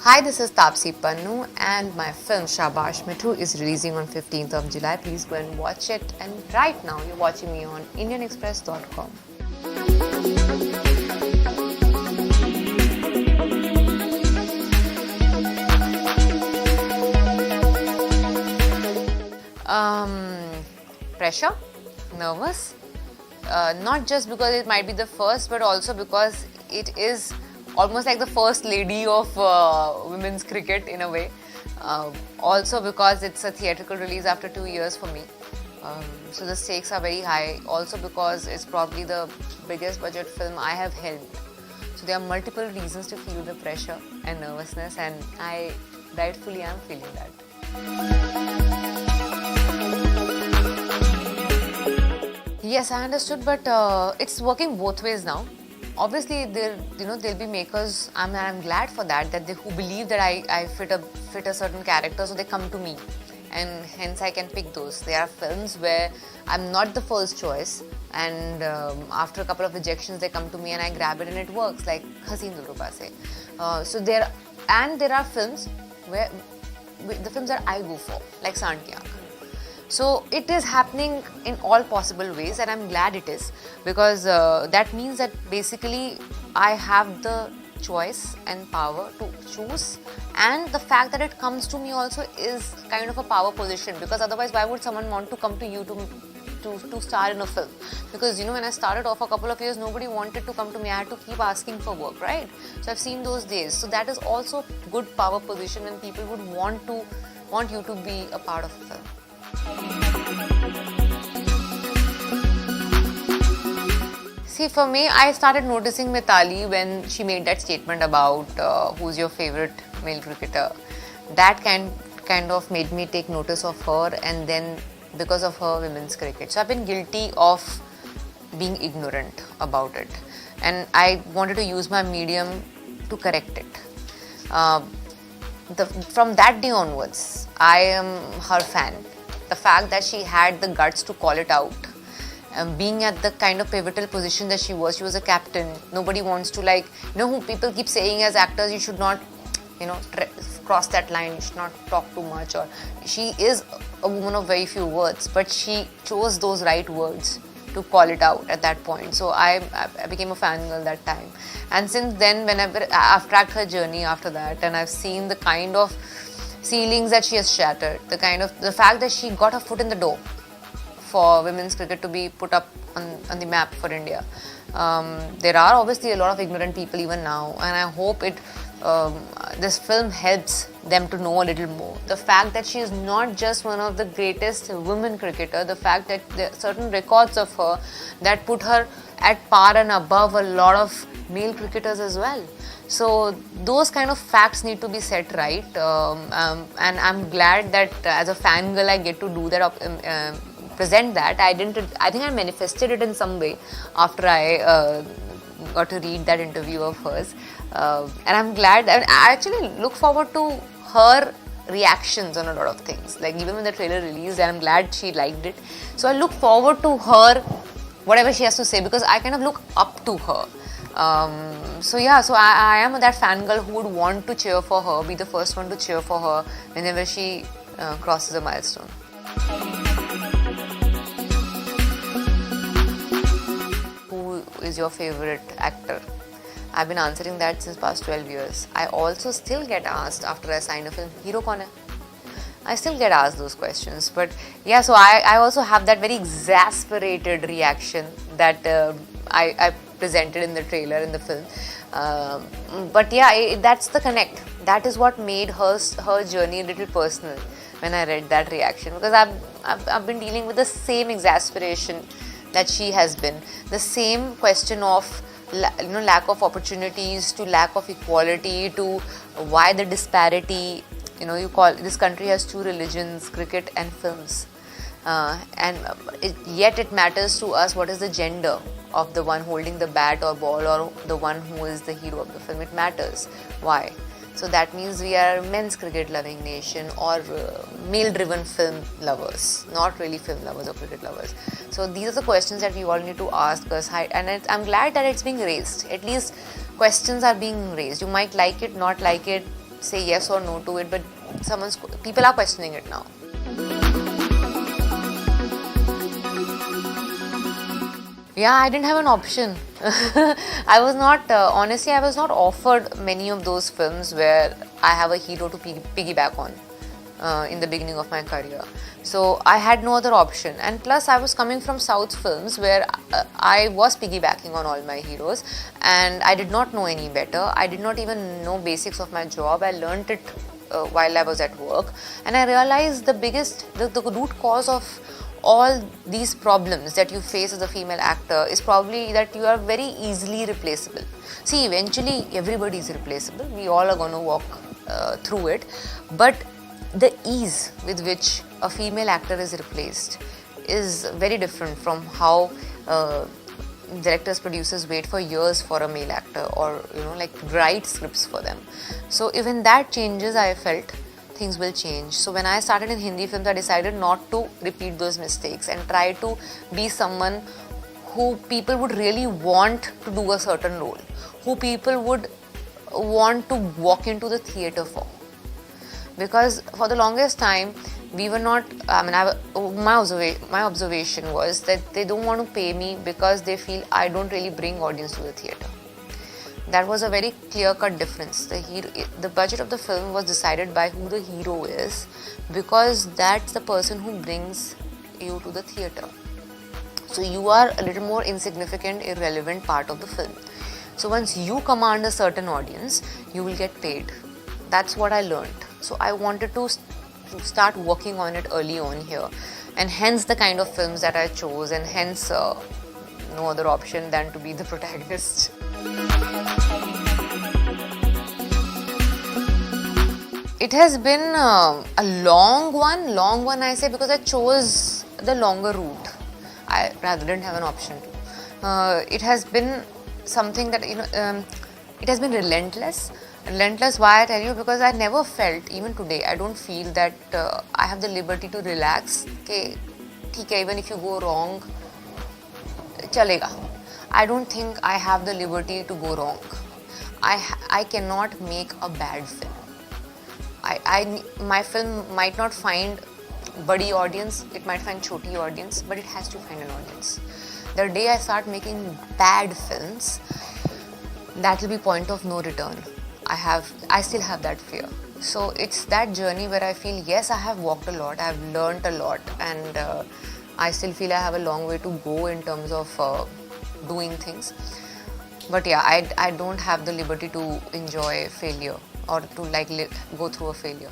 Hi, this is Taapsee Pannu and my film Shabaash Mithu is releasing on 15th of July. Please go and watch it. And right now you're watching me on indianexpress.com. Pressure, nervous, not just because it might be the first, but also because it is almost like the first lady of women's cricket in a way. Also because it's a theatrical release after 2 years for me. So the stakes are very high. Also because it's probably the biggest budget film I have held. So there are multiple reasons to feel the pressure and nervousness, and I rightfully am feeling that. Yes, I understood, but it's working both ways now. Obviously, there'll be makers. I'm glad for that who believe that I fit a certain character, so they come to me, and hence I can pick those. There are films where I'm not the first choice, and after a couple of rejections, they come to me and I grab it and it works, like Haseen Dilruba se. So there are films where the films that I go for, like Sant Ki Aankh. So it is happening in all possible ways, and I'm glad it is, because that means that basically I have the choice and power to choose, and the fact that it comes to me also is kind of a power position, because otherwise why would someone want to come to you to star in a film? Because when I started off a couple of years, nobody wanted to come to me. I had to keep asking for work, right? So I've seen those days. So that is also good power position when people would want you to be a part of a film. See, for me, I started noticing Mithali when she made that statement about who's your favorite male cricketer. That kind of made me take notice of her, and then because of her women's cricket. So I've been guilty of being ignorant about it, and I wanted to use my medium to correct it. From that day onwards, I am her fan. The fact that she had the guts to call it out, being at the kind of pivotal position that she was a captain. Nobody wants to, who people keep saying as actors, you should not, cross that line, you should not talk too much, or she is a woman of very few words, but she chose those right words to call it out at that point. So I became a fangirl that time. And since then, whenever I've tracked her journey after that, and I've seen the kind of ceilings that she has shattered, the fact that she got her foot in the door for women's cricket to be put up on the map for India. There are obviously a lot of ignorant people even now, and I hope this film helps them to know a little more. The fact that she is not just one of the greatest women cricketer, the fact that there are certain records of her that put her at par and above a lot of male cricketers as well. So those kind of facts need to be set right, and I'm glad that as a fangirl I get to do that, present that. I think I manifested it in some way after I got to read that interview of hers, and I'm glad, and I actually look forward to her reactions on a lot of things. Like even when the trailer released, and I'm glad she liked it. So I look forward to her, whatever she has to say, because I kind of look up to her. So I am that fangirl who would want to cheer for her, be the first one to cheer for her whenever she crosses a milestone. Who is your favorite actor? I've been answering that since past 12 years. I also still get asked after I sign a film, hero kaun hai? I still get asked those questions. But yeah, so I also have that very exasperated reaction that I presented in the trailer, in the film. But yeah, that's the connect. That is what made her journey a little personal when I read that reaction, because I've been dealing with the same exasperation that she has been. The same question of lack of opportunities, to lack of equality, to why the disparity. You call this country has two religions, cricket and films, and yet it matters to us what is the gender of the one holding the bat or ball, or the one who is the hero of the film. It matters. Why? So that means we are men's cricket loving nation, or male driven film lovers, not really film lovers or cricket lovers. So these are the questions that we all need to ask us, and I'm glad that it's being raised. At least questions are being raised. You might like it, not like it, say yes or no to it, but people are questioning it now. Yeah, I didn't have an option. I was not, honestly, I was not offered many of those films where I have a hero to piggyback on in the beginning of my career. So I had no other option. And plus, I was coming from South films where I was piggybacking on all my heroes, and I did not know any better. I did not even know basics of my job. I learnt it while I was at work, and I realized the root cause of all these problems that you face as a female actor is probably that you are very easily replaceable. See, eventually everybody is replaceable. We all are going to walk through it, but the ease with which a female actor is replaced is very different from how directors, producers wait for years for a male actor, or like write scripts for them. So even that changes, I felt things will change. So when I started in Hindi films, I decided not to repeat those mistakes and try to be someone who people would really want to do a certain role, who people would want to walk into the theatre for. Because for the longest time, we were not, my observation was that they don't want to pay me because they feel I don't really bring audience to the theatre. That was a very clear-cut difference. The budget of the film was decided by who the hero is, because that's the person who brings you to the theatre. So you are a little more insignificant, irrelevant part of the film. So once you command a certain audience, you will get paid. That's what I learned. So I wanted to start working on it early on here, and hence the kind of films that I chose, and hence no other option than to be the protagonist. It has been a long one I say, because I chose the longer route. I rather didn't have an option to. It has been something that, it has been relentless. Relentless, why I tell you? Because I never felt, even today, I don't feel that I have the liberty to relax. Okay, even if you go wrong, chalega. I don't think I have the liberty to go wrong. I cannot make a bad film. My film might not find badi audience, it might find choti audience, but it has to find an audience. The day I start making bad films, that will be point of no return. I still have that fear. So it's that journey where I feel, yes, I have walked a lot, I have learnt a lot, and I still feel I have a long way to go in terms of doing things. But yeah, I don't have the liberty to enjoy failure or to go through a failure.